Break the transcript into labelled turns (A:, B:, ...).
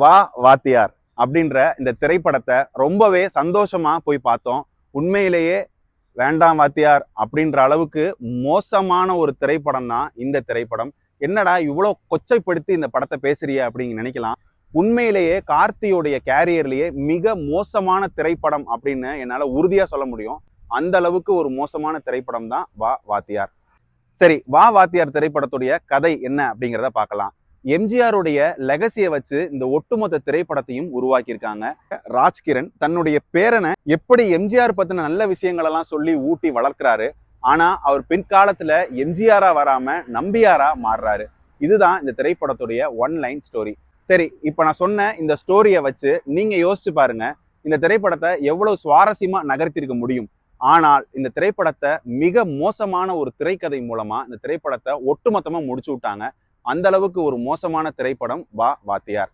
A: வா வாத்தியார் அப்படின்ற இந்த திரைப்படத்தை ரொம்பவே சந்தோஷமா போய் பார்த்தோம். உண்மையிலேயே வேண்டாம் வாத்தியார் அப்படின்ற அளவுக்கு மோசமான ஒரு திரைப்படம் தான் இந்த திரைப்படம். என்னடா இவ்வளோ கொச்சைப்படுத்தி இந்த படத்தை பேசுறிய அப்படின்னு நினைக்கலாம். உண்மையிலேயே கார்த்தியோடைய கேரியர்லயே மிக மோசமான திரைப்படம் அப்படின்னு என்னால உறுதியா சொல்ல முடியும். அந்த அளவுக்கு ஒரு மோசமான திரைப்படம் தான் வா வாத்தியார். சரி, வா வாத்தியார் திரைப்படத்துடைய கதை என்ன அப்படிங்கிறத பார்க்கலாம். எம்ஜிஆருடைய லெகசியை வச்சு இந்த ஒட்டுமொத்த திரைப்படத்தையும் உருவாக்கியிருக்காங்க. ராஜ்கிரண் தன்னுடைய பேரனை எப்படி எம்ஜிஆர் பத்தின நல்ல விஷயங்கள் எல்லாம் சொல்லி ஊட்டி வளர்க்கிறாரு. ஆனா அவர் பின்காலத்துல எம்ஜிஆரா வராம நம்பியாரா மாறுறாரு. இதுதான் இந்த திரைப்படத்துடைய ஒன் லைன் ஸ்டோரி. சரி, இப்ப நான் சொன்ன இந்த ஸ்டோரியை வச்சு நீங்க யோசிச்சு பாருங்க, இந்த திரைப்படத்தை எவ்வளவு சுவாரஸ்யமா நகர்த்திருக்க முடியும். ஆனால் இந்த திரைப்படத்தை மிக மோசமான ஒரு திரைக்கதை மூலமா இந்த திரைப்படத்தை ஒட்டுமொத்தமா முடிச்சு விட்டாங்க. அந்த அளவுக்கு ஒரு மோசமான திரைப்படம் வா வாத்தியார்.